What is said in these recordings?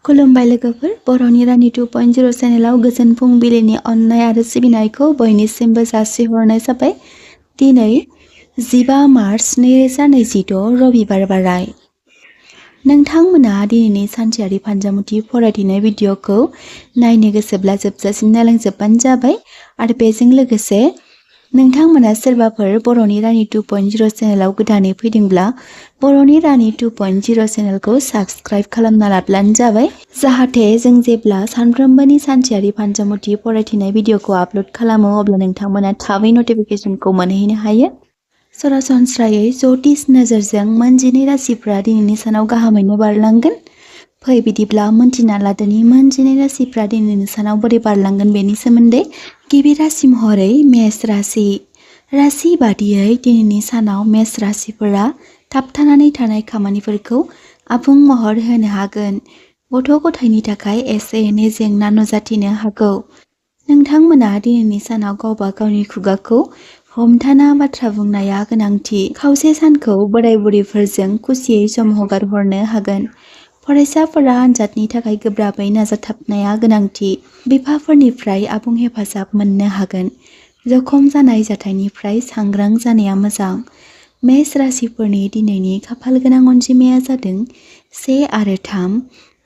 खुलुमबाय लोगोफोर, बर'नि रानि 2.0 चेनेलाव गोजोन फुंबिलिनि अननाय आरो सिबिनायखौ बयनिसिमबो जासिहरनाय जाबाय। दिनै 15 मार्च 2026 रबिबार बाराय। नोंथांमोना दिनैनि सानसेयारि फान्जामुथि फरायथिनाय भिडिअ'खौ नायनो गोसोब्ला जोबजासिम नायलांजोबबानो जाबाय आरो बेजों लोगोसे नोंथांमोना सोरबाफोर बर'नि रानि 2.0 चेनेलाव गोदानै फैदोंब्ला बर'नि रानि 2.0 चेनेलखौ साबस्क्राइब खालामना लाब्लानो जाबाय, जाहाथे जों जेब्ला सानफ्रोमबोनि सानसेयारि फान्जामुथि फरायथिनाय भिडिअ'खौ आपल'ड खालामो अब्ला नोंथांमोना थाबै नटिफिकेसनखौ मोनहैनो हायो। सरासनस्रायै ज्योतिष नोजोरजों मोन 12 राशिफ्रा दिनैनि सानाव गाहामैनो बारलांगोन। फै बिदिब्ला मोनथिना लादोनि मोन 12 राशिफ्रा दिनैनि सानाव बोरै बारलांगोन बेनि सोमोन्दै। गिबि राशि महरै मेष राशि। राशि बादियै दिनैनि सानाव मेष राशिफोरा थाबथानानै थानाय खामानिफोरखौ आबुं महर होनो हागोन। गथ' गथायनि थाखाय एसे एनै जेंना नुजाथिनो हागौ। नोंथांमोना दिनैनि सानाव गावबा गावनि खुगाखौ हमथाना बाथ्रा बुंनाया गोनांथि। खावसे सानखौ बोराय बुरैफोरजों खुसियै सम हगारहरनो हागोन। फरायसाफोरा आनजादनि थाखाय गोब्राबै नाजाथाबनाया गोनांथि। बिफाफोरनिफ्राय आबुं हेफाजाब मोननो हागोन। जखम जानाय जाथायनिफ्राय सांग्रां जानाया मोजां। मेष राशिफोरनि दिनैनि खाफाल गोनां अनजिमाया जादों 1 आरो 3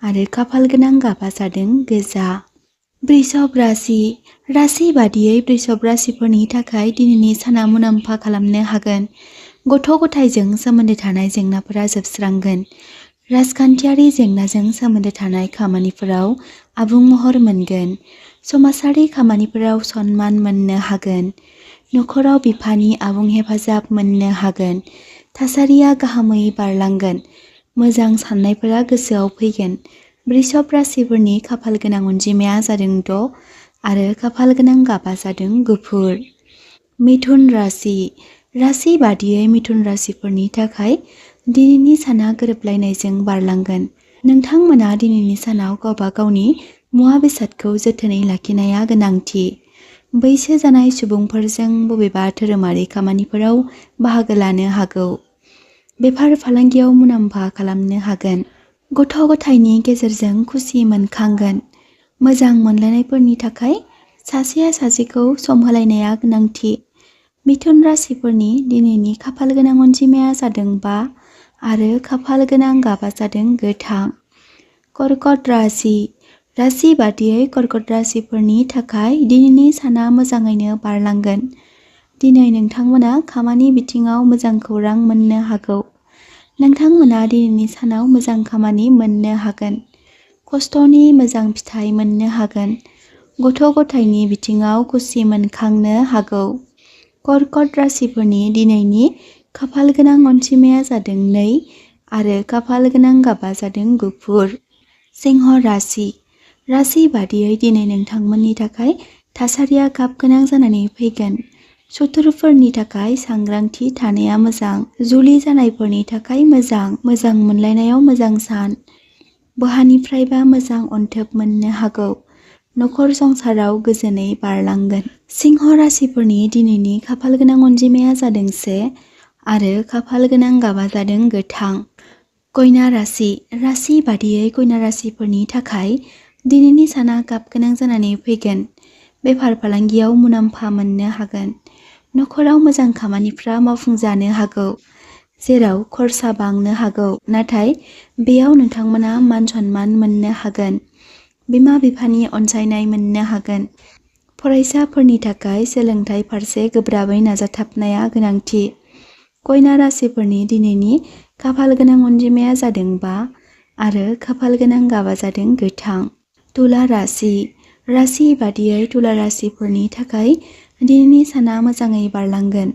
आरो खाफाल गोनां गाबा जादों गोजा। वृषभ राशि। राशि बादियै वृषभ राशिफोरनि थाखाय दिनैनि साना मुलाम्फा खालामनो हागोन। गथ' गथायजों सोमोन्दो थानाय जेंनाफोरा जोबस्रांगोन। राजखान्थियारि जेंनाजों सोमोन्दो थानाय खामानिफोराव आबुं महर मोनगोन। समाजारि खामानिफोराव सनमान मोननो हागोन। नखराव बिफानि आबुं हेफाजाब मोननो हागोन। थासारिया गाहामै बारलांगोन। मोजां साननायफोरा गोसोआव फैगोन। वृषभ राशिफोरनि खाफाल गोनां अनजिमाया जादों 6 आरो खाफाल गोनां गाबा जादों गुफुर। मिथुन राशि। राशि बादियै मिथुन राशिफोरनि थाखाय दिनैनि साना गोरोबलायनायजों बारलांगोन। नोंथांमोना दिनैनि सानाव गावबा गावनि मुवा बेसादखौ जोथोनै लाखिनाया गोनांथि। बैसो जानाय सुबुंफोरजों बबेबा धोरोमारि खामानिफोराव बाहागो लानो हागौ। बेफार फालांगियाव मुलाम्फा खालामनो हागोन। गथ' गथायनि गेजेरजों खुसि मोनखांगोन। मोजां मोनलायनायफोरनि थाखाय सासेया सासेखौ सम होलायनाया गोनांथि। मिथुन राशिफोरनि दिनैनि खाफाल गोनां अनजिमाया जादों 5 आरो खाफाल गोनां गाबा जादों गोथां। कर्कट राशि। राशि बादियै कर्कट राशिफोरनि थाखाय दिनैनि साना मोजाङैनो बारलांगोन। दिनै नोंथांमोना खामानि बिथिङाव मोजां खौरां मोननो हागौ। नोंथांमोना दिनैनि सानाव मोजां खामानि मोननो हागोन। खस्थ'नि मोजां फिथाइ मोननो हागोन। गथ' गथायनि बिथिङाव खुसि मोनखांनो हागौ। कर्कट राशिफोरनि दिनैनि खाफाल गोनां अनजिमाया जादों 2 आरो खाफाल गोनां गाबा जादों गुफुर। सिंह राशि। राशि बादियै दिनै नोंथांमोननि थाखाय थासारिया गाब गोनां जानानै फैगोन। सुथुरफोरनि थाखाय सांग्रांथि थानाया मोजां। जुलि जानायफोरनि थाखाय मोजां। मोजां मोनलायनायाव मोजां सान। बहानिफ्रायबा मोजां अनथोब मोननो हागौ। नखर संसाराव गोजोनै बारलांगोन। सिंह राशिफोरनि दिनैनि खाफाल गोनां अनजिमाया जादों 1 आरो खाफाल गोनां गाबा जादों गोथां। कन्या राशि। राशि बादियै कन्या राशिफोरनि थाखाय दिनैनि साना गाब गोनां जानानै फैगोन। बेफार फालांगियाव मुलाम्फा मोननो हागोन। नखराव मोजां खामानिफ्रा मावफुंजानो हागौ, जेराव खरसा बांनो हागौ, नाथाय बेयाव नोंथांमोना मान सन्मान मोननो हागोन। बिमा बिफानि अनसायनाय मोननो हागोन। फरायसाफोरनि थाखाय सोलोंथाइ फारसे गोब्राबै नाजाथाबनाया गोनांथि। कन्या राशिफोरनि दिनैनि खाफाल गोनां अनजिमाया जादों 5 आरो खाफाल गोनां गाबा जादों गोथां। तुला राशि। राशि बादियै तुला राशिफोरनि थाखाय दिनैनि साना मोजाङै बारलांगोन।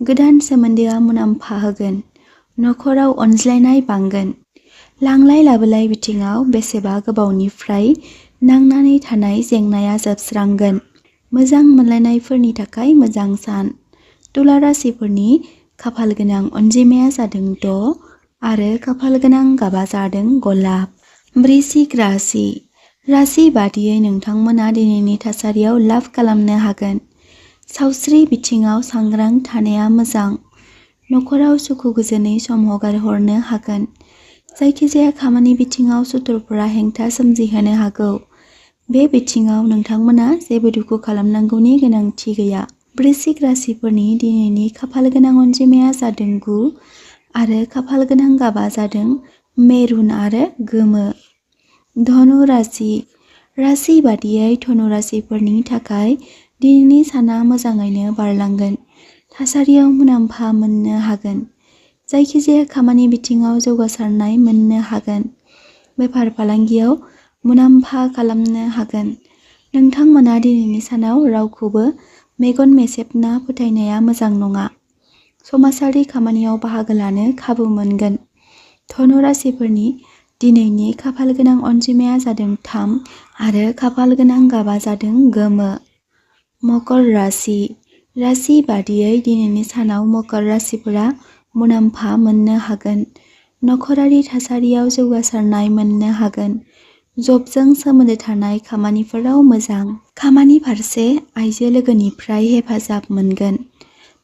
गोदान सोमोन्दोआ मुलाम्फा होगोन। नखराव अनज्लायनाय बांगोन। लांलाय लाबोलाय बिथिङाव बेसेबा गोबावनिफ्राय नांनानै थानाय जेंनाया जोबस्रांगोन। मोजां मोनलायनायफोरनि थाखाय मोजां सान। तुला राशिफोरनि खाफाल गोनां अनजिमाया जादों 6 आरो खाफाल गोनां गाबा जादों गलाब। वृश्चिक राशि। राशि बादियै नोंथांमोना दिनैनि थासारियाव लाभ खालामनो हागोन। सावस्रि बिथिङाव सांग्रां थानाया मोजां। नखराव सुखु गोजोनै सम हगारहरनो हागोन। जायखिजाया खामानि बिथिङाव सुथुरफोरा हेंथा सोमजिहोनो हागौ। बे बिथिङाव नोंथांमोना जेबो दुखु खालामनांगौनि गोनांथि गैया। वृश्चिक राशिफोरनि दिनैनि खाफालगोनां अनजिमाया जादों 9 आरो खाफालगोनां गाबा जादों मेरुन आरो गोमो। धनु राशि बादियै धनु राशिफोरनि थाखाय दिनैनि साना मोजाङैनो बारलांगोन। थासारियाव मुलाम्फा मोननो हागोन। जायखिजाया खामानि बिथिङाव जौगासारनाय मोननो हागोन। बेफार फालांगियाव मुलाम्फा खालामनो हागोन। नोंथांमोना दिनैनि सानाव रावखौबो मेगन मेसेबना फोथायनाया मोजां नङा। समाजारि खामानियाव बाहागो लानो खाबु मोनगोन। धनु राशिफोरनि दिनैनि खाफालगोनां अनजिमाया जादों 3 आरो खाफालगोनां गाबा जादों गोमो। मकर राशि बादियै दिनैनि सानाव मकर राशिफोरा मुलाम्फा मोननो हागोन। नखरारि थासारियाव जौगासारनाय मोननो हागोन। जबजों सोमोन्दो थानाय खामानिफोराव मोजां। खामानि फारसे आइजो लोगोनिफ्राय हेफाजाब मोनगोन।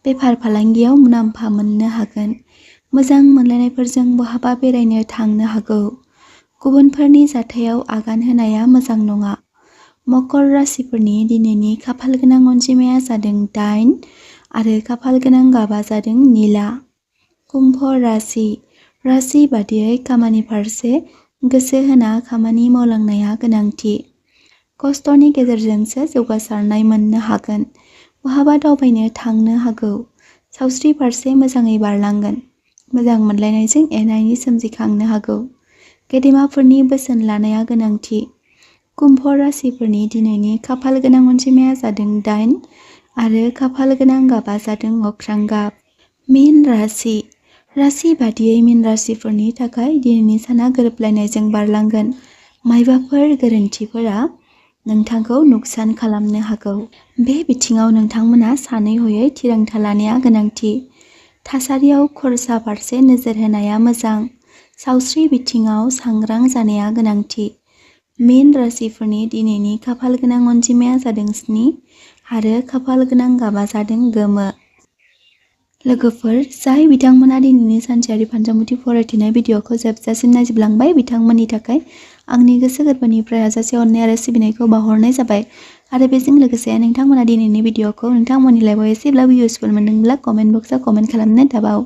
बेफार फालांगियाव मुलाम्फा मोननो हागोन। मोजां मोनलायनायफोरजों बहाबा बेरायनो थांनो हागौ। गुबुनफोरनि जाथायाव आगान होनाया मोजां नङा। मकर राशिफोरनि दिनैनि खाफालगोनां अनजिमाया जादों 8 आरो खाफालगोनां गाबा जादों निला। कुम्भ राशि बादियै खामानि फारसे गोसो होना खामानि मावलांनाया गोनांथि। खस्थ'नि गेजेरजोंसो जौगासारनाय मोननो हागोन। बहाबा दावबायनो थांनो हागौ। सावस्रि फारसे मोजाङै बारलांगोन। मोजां मोनलायनायजों एना-एनि सोमजिखांनो हागौ। गेदेमाफोरनि बोसोन लानाया गोनांथि। कुम्भ राशिफोरनि दिनैनि खाफालगोनां अनजिमाया जादों 8 आरो खाफालगोनां गाबा जादों अख्रां गाब। मीन राशि बादियै मीन राशिफोरनि थाखाय दिनैनि साना गोरोबलायनायजों बारलांगोन। मायबाफोर गोरोन्थिफोरा नोंथांखौ नुकसान खालामनो हागौ। बे बिथिङाव नोंथांमोना सानै हयै थिरांथा लानाया गोनांथि। थासारियाव खरसा फारसे नोजोर होनाया मोजां। सावस्रि बिथिङाव सांग्रां जानाया गोनांथि। मीन राशिफोरनि दिनैनि खाफालगोनां अनजिमाया जादों 7 आरो खाफालगोनां गाबा जादों गोमो। लोगोफोर, जाय बिथांमोना दिनैनि सानसेयारि फानजामुथि फरायथिनाय भिडिअ'खौ जोबजासिम नायजोबलांबाय, बिथांमोननि थाखाय आंनि गोसो गोरबोनिफ्राय हाजासे अननाय आरो सिबिनायखौ बावहरनाय जाबाय। आरो बेजों लोगोसे नोंथांमोना दिनैनि भिडिअ'खौ नोंथांमोननि लाइफआव एसेब्लाबो इउजफुल मोनदोंब्ला कमेन्ट बक्सआव कमेन्ट खालामनो दाबाव।